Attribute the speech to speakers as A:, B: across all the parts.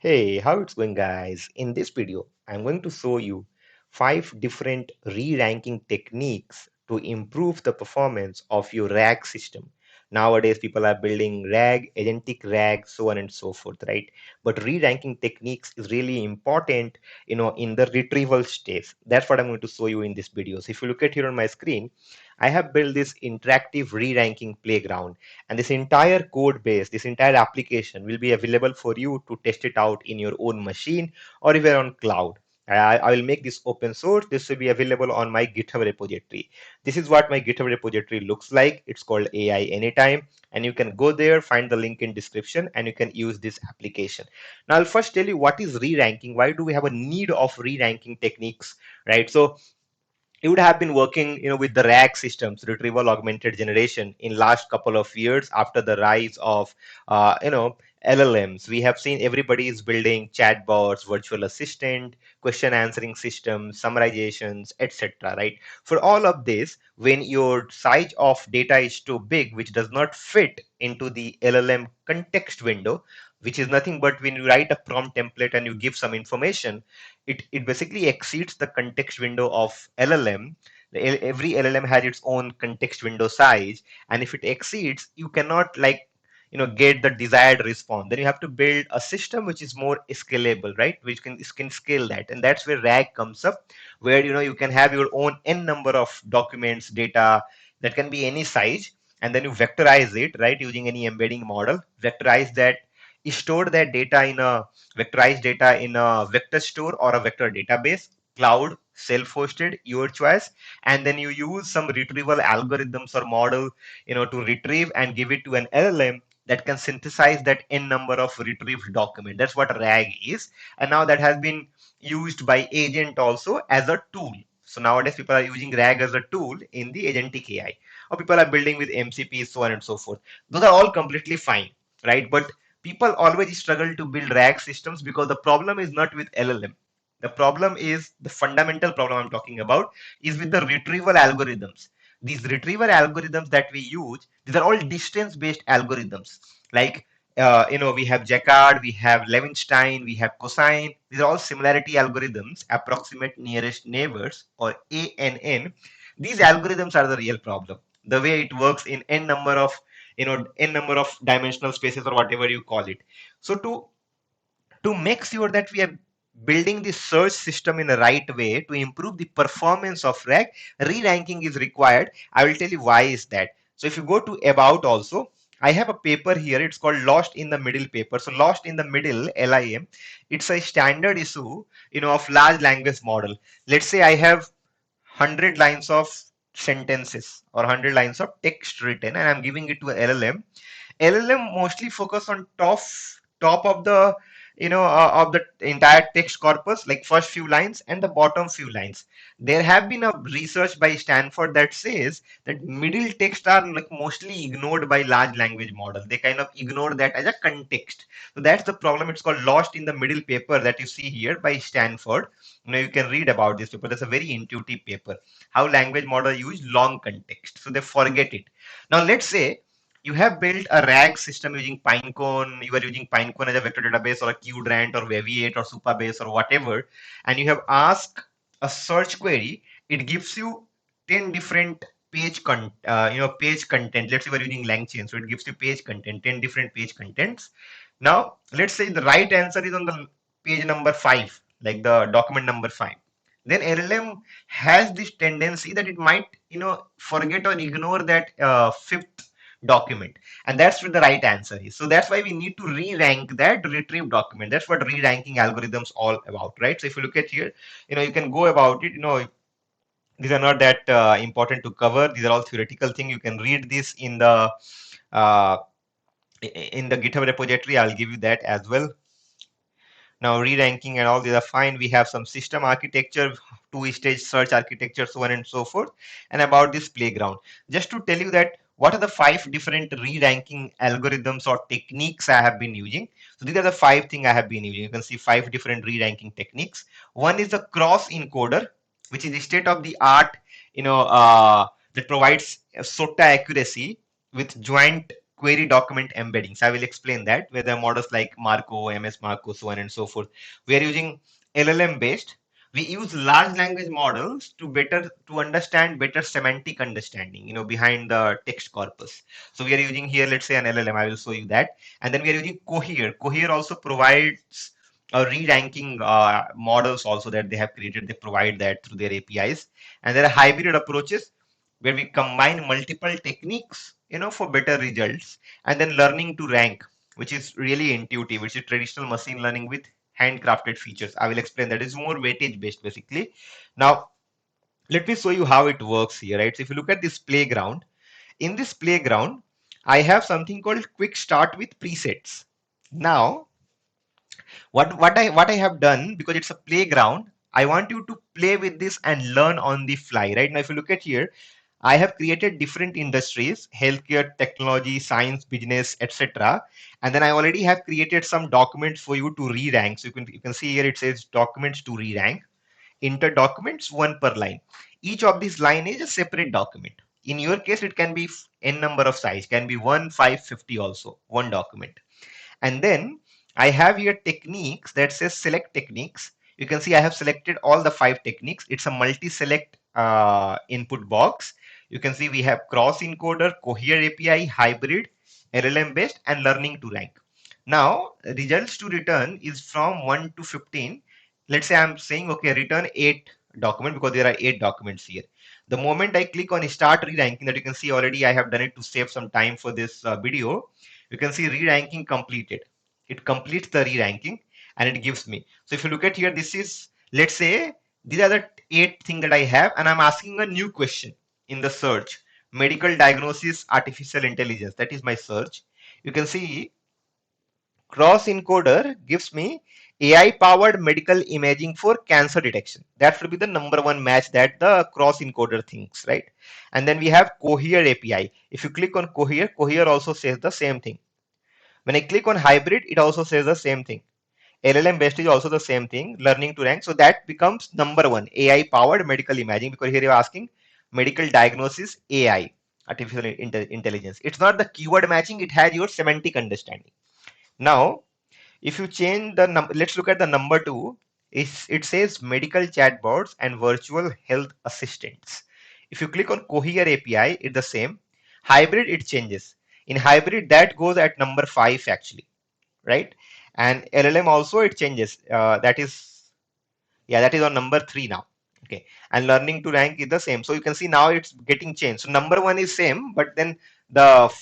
A: Hey, how it's going, guys? In this video, I'm going to show you 5 different re-ranking techniques to improve the performance of your RAG system. Nowadays, people are building RAG, agentic RAG, so on and so forth, right? But re-ranking techniques is really important, in the retrieval stage. That's what I'm going to show you in this video. So if you look at here on my screen, I have built this interactive re-ranking playground, and this entire code base, this entire application will be available for you to test it out in your own machine or if you're on cloud. I will make this open source. This will be available on my GitHub repository. This is what my GitHub repository looks like. It's called AI Anytime, and you can go there, find the link in description, and you can use this application. Now, I'll first tell you what is re-ranking. Why do we have a need of re-ranking techniques, right? So you would have been working with the RAG systems, retrieval augmented generation, in last couple of years after the rise of LLMs. We have seen everybody is building chatbots, virtual assistant, question answering systems, summarizations, etc., right? For all of this, when your size of data is too big, which does not fit into the LLM context window, which is nothing but when you write a prompt template and you give some information, it basically exceeds the context window of LLM. Every LLM has its own context window size, and if it exceeds, you cannot get the desired response. Then you have to build a system which is more scalable, right? Which can scale that, and that's where RAG comes up, where you can have your own n number of documents, data that can be any size, and then you vectorize it, right, using any embedding model. Vectorize that, store that data in a vectorized data in a vector store or a vector database, cloud, self-hosted, your choice, and then you use some retrieval algorithms or model, to retrieve and give it to an LLM that can synthesize that n number of retrieved document. That's what RAG is, and now that has been used by agent also as a tool. So nowadays people are using RAG as a tool in the agentic AI, or people are building with MCPs, so on and so forth. Those are all completely fine, right? But people always struggle to build RAG systems because the problem is not with LLM. The problem is the fundamental problem I'm talking about is with the retrieval algorithms. These retrieval algorithms that we use, these are all distance-based algorithms. Like we have Jaccard, we have Levinstein, we have cosine. These are all similarity algorithms, approximate nearest neighbors, or ANN. These algorithms are the real problem. The way it works in n number of n number of dimensional spaces, or whatever you call it. So to make sure that we are building the search system in the right way to improve the performance of RAG, re-ranking is required. I will tell you why is that. So if you go to about also, I have a paper here. It's called Lost in the Middle paper. So Lost in the Middle, LIM, it's a standard issue, of large language model. Let's say I have 100 lines of sentences or 100 lines of text written, and I'm giving it to a LLM. LLM mostly focus on top of the of the entire text corpus, like first few lines and the bottom few lines. There have been a research by Stanford that says that middle text are like mostly ignored by large language model. They kind of ignore that as a context. So that's the problem. It's called Lost in the Middle paper that you see here by Stanford. You can read about this paper. That's a very intuitive paper. How language model use long context, so they forget it. Now let's say you have built a RAG system using Pinecone. You are using Pinecone as a vector database, or a QDrant, or Weaviate, or Supabase, or whatever, and you have asked a search query. It gives you 10 different page content. Let's say we're using LangChain, so it gives you page content, 10 different page contents. Now let's say the right answer is on the page number 5, like the document number 5. Then LLM has this tendency that it might forget or ignore that fifth document, and that's what the right answer is. So that's why we need to re-rank that retrieve document. That's what re-ranking algorithms all about, right? So if you look at here, you can go about it. These are not that important to cover. These are all theoretical things. You can read this uh, in the GitHub repository. I'll give you that as well. Now re-ranking and all these are fine. We have some system architecture, two-stage search architecture, so on and so forth. And about this playground, just to tell you that what are the 5 different re-ranking algorithms or techniques I have been using. So these are the 5 things I have been using. You can see 5 different re-ranking techniques. One is the cross-encoder, which is the state of the art, that provides SOTA accuracy with joint query document embeddings. I will explain that, where there are models like Marco, MS Marco, so on and so forth. We are using LLM based. We use large language models to understand better semantic understanding, behind the text corpus. So we are using here, let's say, an LLM. I will show you that. And then we are using Cohere. Cohere also provides re-ranking models also that they have created. They provide that through their APIs. And there are hybrid approaches where we combine multiple techniques, for better results. And then learning to rank, which is really intuitive, which is traditional machine learning with handcrafted features. I will explain that. It's more weightage based basically. Now, let me show you how it works here, right? So if you look at this playground, in this playground, I have something called quick start with presets. Now, what I have done, because it's a playground, I want you to play with this and learn on the fly, right? Now, if you look at here, I have created different industries: healthcare, technology, science, business, etc. And then I already have created some documents for you to re-rank. So you can see here it says documents to re-rank. Enter documents one per line. Each of these line is a separate document. In your case, it can be n number of size, can be 1, 5, 50 also, one document. And then I have here techniques that says select techniques. You can see I have selected all the 5 techniques. It's a multi-select input box. You can see we have cross-encoder, Cohere API, hybrid, LLM based, and learning to rank. Now, results to return is from 1 to 15. Let's say I'm saying, okay, return 8 document, because there are 8 documents here. The moment I click on start re-ranking, that you can see already I have done it to save some time for this video. You can see re-ranking completed. It completes the re-ranking and it gives me. So if you look at here, this is, let's say, these are the 8 things that I have, and I'm asking a new question in the search. Medical diagnosis, artificial intelligence. That is my search. You can see Cross-Encoder gives me AI-powered medical imaging for cancer detection. That will be the number one match that the Cross-Encoder thinks, right? And then we have Cohere API. If you click on Cohere, Cohere also says the same thing. When I click on hybrid, it also says the same thing. LLM based is also the same thing, learning to rank. So that becomes number one, AI powered medical imaging, because here you're asking medical diagnosis AI, artificial intelligence. It's not the keyword matching, it has your semantic understanding. Now, if you change the number, let's look at the number two. It says medical chatbots and virtual health assistants. If you click on Cohere API, it's the same. Hybrid, it changes. In hybrid, that goes at number 5 actually, right? And LLM also it changes. That is on number 3 now. Okay, and learning to rank is the same. So you can see now it's getting changed. So number 1 is same, but then the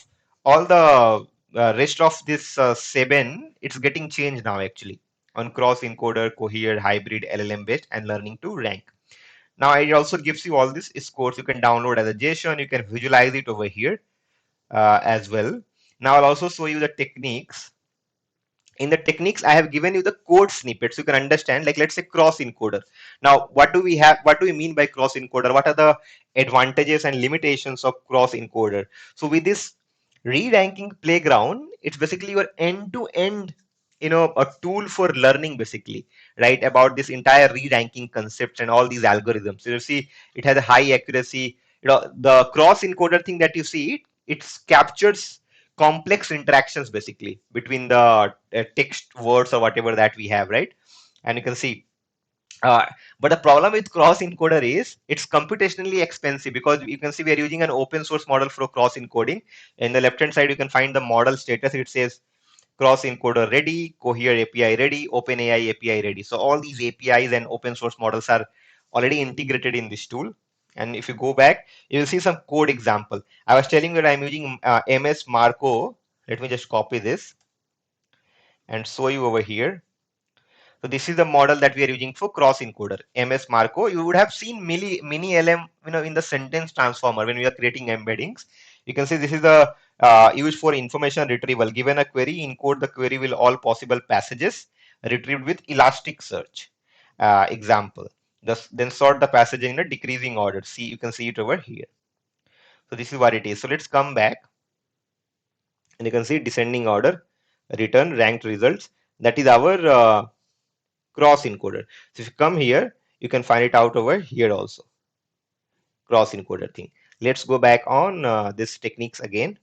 A: all the rest of this 7, it's getting changed now actually on Cross-Encoder, Cohere, hybrid, LLM based, and learning to rank. Now it also gives you all these scores. You can download as a JSON. You can visualize it over here as well. Now I'll also show you the techniques. In the techniques, I have given you the code snippets so you can understand. Like, let's say cross encoder. Now, what do we mean by cross encoder? What are the advantages and limitations of cross encoder? So with this re-ranking playground, it's basically your end-to-end, a tool for learning basically, right? About this entire re-ranking concept and all these algorithms. So you see it has a high accuracy. The cross encoder thing that you see, it captures complex interactions basically between the text, words, or whatever that we have, right? And you can see uh, but the problem with cross encoder is it's computationally expensive, because you can see we are using an open source model for cross encoding. In the left hand side, you can find the model status. It says cross encoder ready, Cohere API ready, OpenAI API ready. So all these APIs and open source models are already integrated in this tool. And if you go back, you will see some code example. I was telling you that I'm using MS Marco. Let me just copy this and show you over here. So this is the model that we are using for cross encoder, MS Marco. You would have seen mini LM, in the sentence transformer when we are creating embeddings. You can see this is the used for information retrieval. Given a query, encode the query with all possible passages retrieved with elastic search. Example. Then sort the passage in a decreasing order. See, you can see it over here. So this is what it is. So let's come back, and you can see descending order, return ranked results. That is our cross encoder. So if you come here, you can find it out over here also, cross encoder thing. Let's go back on this techniques again.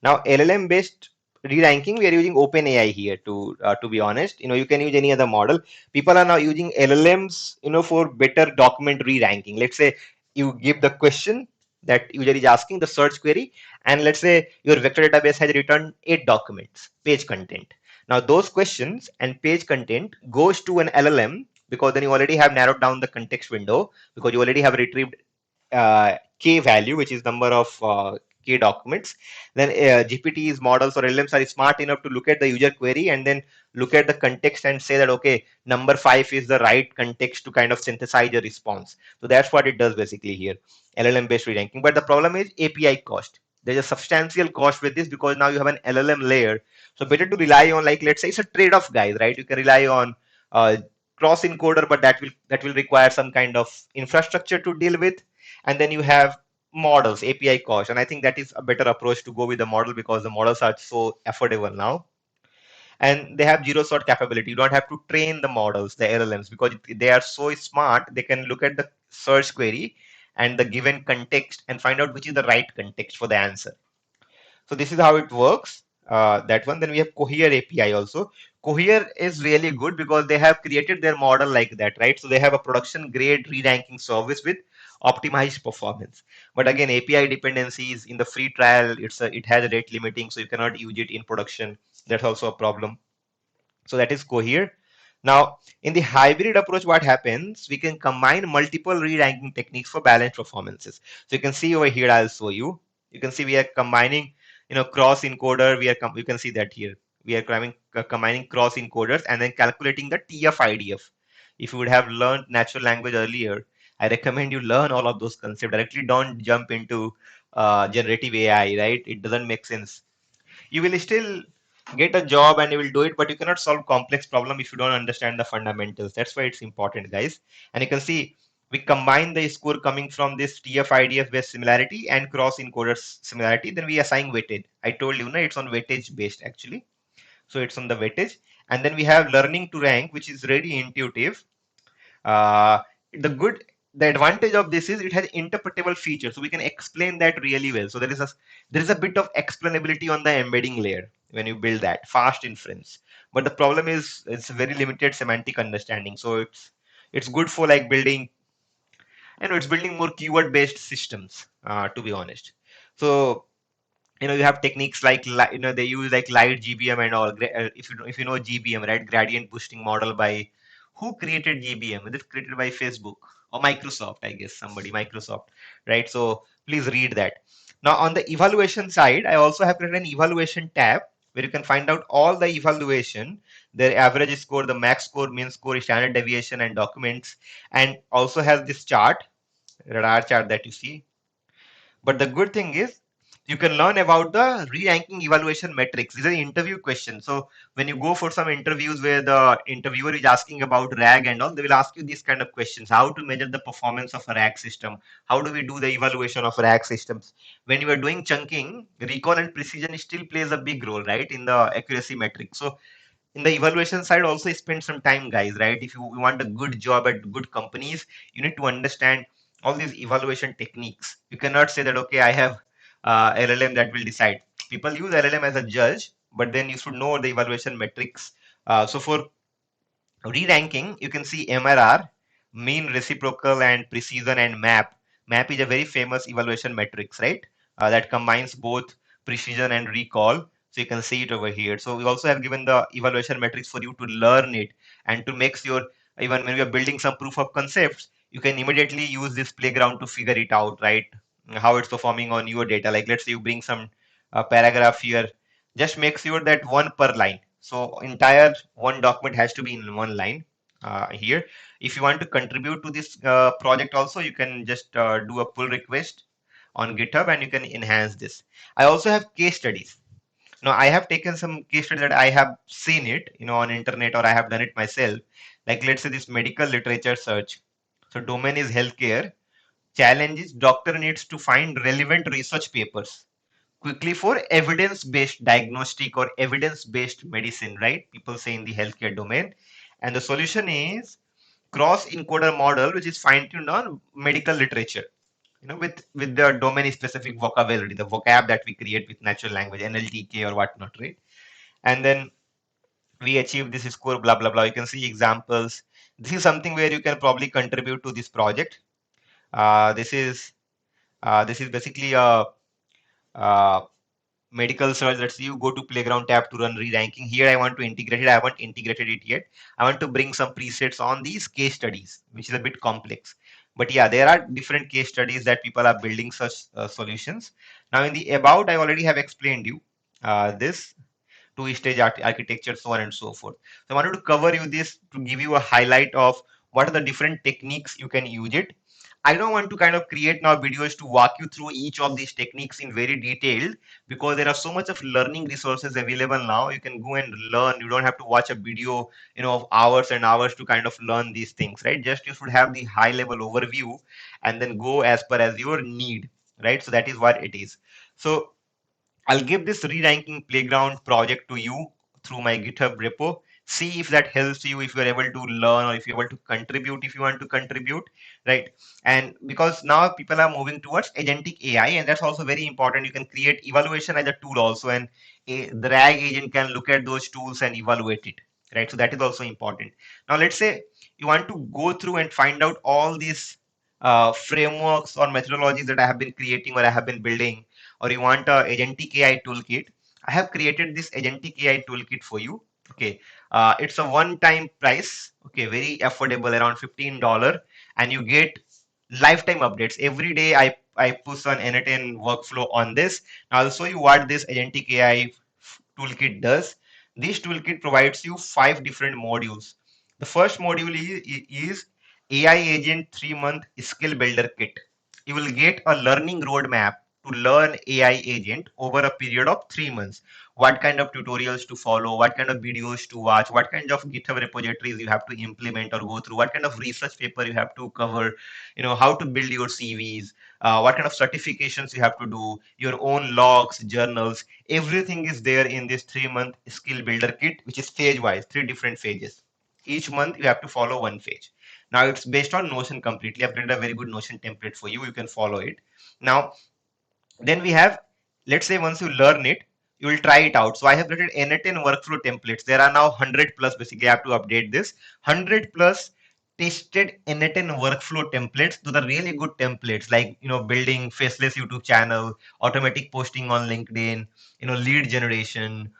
A: Now, LLM based re-ranking, we are using OpenAI here to be honest. You can use any other model. People are now using LLMs, for better document re-ranking. Let's say you give the question that user is asking, the search query, and let's say your vector database has returned 8 documents, page content. Now, those questions and page content goes to an LLM because then you already have narrowed down the context window because you already have retrieved k value, which is number of k documents. Then GPT's models or LLMs are smart enough to look at the user query and then look at the context and say that, okay, number 5 is the right context to kind of synthesize a response. So that's what it does basically here, LLM based re-ranking. But the problem is API cost. There's a substantial cost with this because now you have an LLM layer. So better to rely on, like, let's say it's a trade-off, guys, right? You can rely on cross-encoder, but that will require some kind of infrastructure to deal with. And then you have models, API cost, and I think that is a better approach to go with the model because the models are so affordable now, and they have zero shot capability. You don't have to train the models, the LLMs, because they are so smart. They can look at the search query and the given context and find out which is the right context for the answer. So this is how it works. That one. Then we have Cohere API also. Cohere is really good because they have created their model like that, right? So they have a production grade re-ranking service with optimized performance. But again, API dependencies in the free trial, it has a rate limiting, so you cannot use it in production. That's also a problem. So that is Cohere. Now, in the hybrid approach, what happens? We can combine multiple re-ranking techniques for balanced performances. So you can see over here, I'll show you. You can see we are combining, cross encoder. You can see that here. We are combining cross encoders and then calculating the TF-IDF. If you would have learned natural language earlier, I recommend you learn all of those concepts directly. Don't jump into generative AI, right? It doesn't make sense. You will still get a job and you will do it, but you cannot solve complex problem if you don't understand the fundamentals. That's why it's important, guys. And you can see we combine the score coming from this TF-IDF based similarity and cross encoders similarity. Then we assign weightage. I told you, no, it's on weightage based actually. So it's on the weightage. And then we have learning to rank, which is really intuitive. uh, the advantage of this is it has interpretable features, so we can explain that really well. So there is a bit of explainability on the embedding layer when you build that fast inference. But the problem is it's very limited semantic understanding. So it's good for like building, it's building more keyword based systems, to be honest. So you have techniques like they use like light GBM and all. If you know GBM, right? Gradient boosting model. By who created GBM? It is created by Facebook or Microsoft, I guess. Somebody, Microsoft, right? So please read that. Now on the evaluation side, I also have created an evaluation tab where you can find out all the evaluation, their average score, the max score, mean score, standard deviation, and documents, and also has this chart, radar chart that you see. But the good thing is you can learn about the re-ranking evaluation metrics. These are interview questions. So when you go for some interviews where the interviewer is asking about RAG and all, they will ask you these kind of questions. How to measure the performance of a RAG system? How do we do the evaluation of RAG systems? When you are doing chunking, recall and precision still plays a big role, right, in the accuracy metric. So in the evaluation side also spend some time, guys, right? If you want a good job at good companies, you need to understand all these evaluation techniques. You cannot say that, okay, I have LLM that will decide. People use LLM as a judge, but then you should know the evaluation metrics. So for re-ranking, you can see MRR, mean, reciprocal, and precision, and map. Map is a very famous evaluation metrics, right? That combines both precision and recall. So you can see it over here. So we also have given the evaluation metrics for you to learn it and to make sure even when we are building some proof of concepts, you can immediately use this playground to figure it out, right? How it's performing on your data. Like let's say you bring some paragraph here, just make sure that one per line. So entire one document has to be in one line here. If you want to contribute to this project also, you can just do a pull request on GitHub and you can enhance this. I also have case studies. Now I have taken some case studies that I have seen it, on internet, or I have done it myself. Like let's say this medical literature search. So domain is healthcare. Challenge is doctor needs to find relevant research papers quickly for evidence-based diagnostic or evidence-based medicine, right? People say in the healthcare domain. And the solution is cross-encoder model, which is fine-tuned on medical literature. with the domain specific vocabulary, the vocab that we create with natural language, NLTK or whatnot, right? And then we achieve this score, blah blah blah. You can see examples. This is something where you can probably contribute to this project. This is basically a uh, medical search. Let's say you go to playground tab to run re-ranking. Here I want to integrate it. I haven't integrated it yet. I want to bring some presets on these case studies, which is a bit complex. But yeah, there are different case studies that people are building such solutions. Now in the about, I already have explained you this two-stage architecture, so on and so forth. So I wanted to cover you this to give you a highlight of what are the different techniques you can use it. I don't want to kind of create now videos to walk you through each of these techniques in very detailed, because there are so much of learning resources available now. You can go and learn. You don't have to watch a video, of hours and hours to kind of learn these things, right? Just you should have the high level overview and then go as per as your need, right? So that is what it is. So I'll give this re-ranking playground project to you through my GitHub repo. See if that helps you, if you're able to learn or if you're able to contribute, if you want to contribute, right? And because now people are moving towards agentic AI, and that's also very important. You can create evaluation as a tool also, and the RAG agent can look at those tools and evaluate it, right? So that is also important. Now, let's say you want to go through and find out all these frameworks or methodologies that I have been creating or I have been building, or you want a agentic AI toolkit. I have created this agentic AI toolkit for you. Okay, it's a one-time price. Okay, very affordable, around $15, and you get lifetime updates every day. I push an N10 workflow on this. Now I'll show you what this agentic AI toolkit does. This toolkit provides you 5 different modules. The first module is AI Agent 3-month skill builder kit. You will get a learning roadmap to learn AI agent over a period of 3 months. What kind of tutorials to follow, what kind of videos to watch, what kind of GitHub repositories you have to implement or go through, what kind of research paper you have to cover, how to build your CVs, what kind of certifications you have to do, your own logs, journals. Everything is there in this 3-month skill builder kit, which is phase wise, 3 different phases. Each month you have to follow one phase. Now it's based on Notion completely. I've created a very good Notion template for you. You can follow it. Now, then we have, let's say once you learn it, you will try it out. So I have created N10 workflow templates. There are now 100 plus, basically I have to update this. 100 plus tested N10 workflow templates to the really good templates, like, building faceless YouTube channel, automatic posting on LinkedIn, lead generation.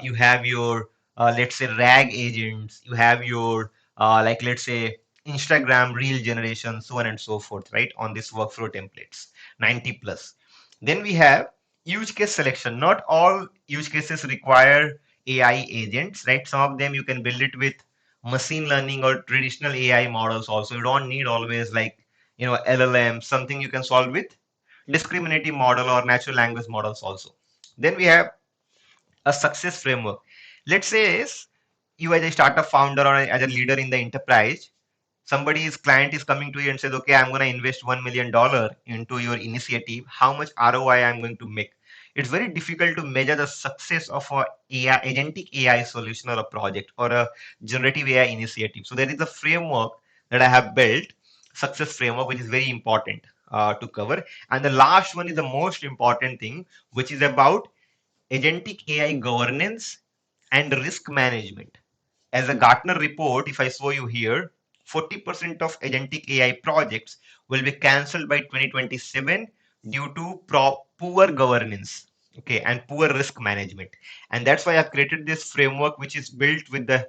A: You have your, let's say, RAG agents. You have your, like, let's say, Instagram reel generation, so on and so forth, right? On this workflow templates, 90 plus. Then we have use case selection. Not all use cases require AI agents, right? Some of them you can build it with machine learning or traditional AI models also. You don't need always like, LLM, something you can solve with discriminative model or natural language models also. Then we have a success framework. Let's say you as a startup founder or as a leader in the enterprise, somebody's client is coming to you and says, okay, I'm going to invest $1 million into your initiative. How much ROI I'm going to make? It's very difficult to measure the success of a AI, agentic AI solution or a project or a generative AI initiative. So there is a framework that I have built, success framework, which is very important to cover. And the last one is the most important thing, which is about agentic AI governance and risk management. As a Gartner report, if I show you here, 40% of agentic AI projects will be cancelled by 2027 due to poor governance, okay, and poor risk management. And that's why I've created this framework, which is built with the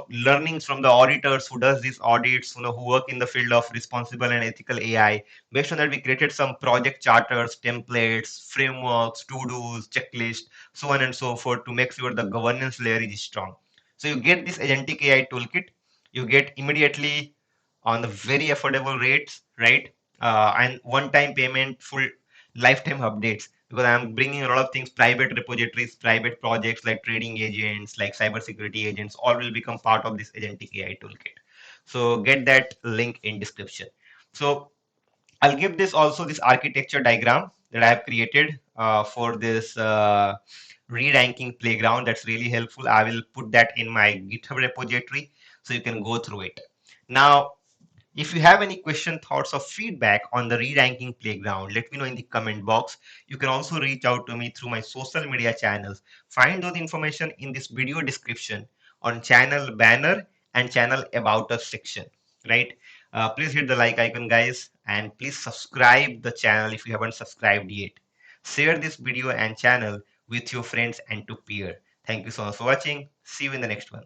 A: learnings from the auditors who does these audits, who work in the field of responsible and ethical AI. Based on that, we created some project charters, templates, frameworks, to-dos, checklist, so on and so forth, to make sure the governance layer is strong. So you get this agentic AI toolkit, you get immediately on the very affordable rates, right? And one-time payment, full lifetime updates, because I'm bringing a lot of things, private repositories, private projects like trading agents, like cybersecurity agents, all will become part of this agentic AI toolkit. So get that link in description. So I'll give this also this architecture diagram that I have created for this re-ranking playground. That's really helpful. I will put that in my GitHub repository so you can go through it. Now, If you have any question, thoughts, or feedback on the re-ranking playground, let me know in the comment box. You can also reach out to me through my social media channels. Find those information in this video description on channel banner and channel about us section, right? Please hit the like icon, guys, and please subscribe the channel if you haven't subscribed yet. Share this video and channel with your friends and to peer. Thank you so much for watching. See you in the next one.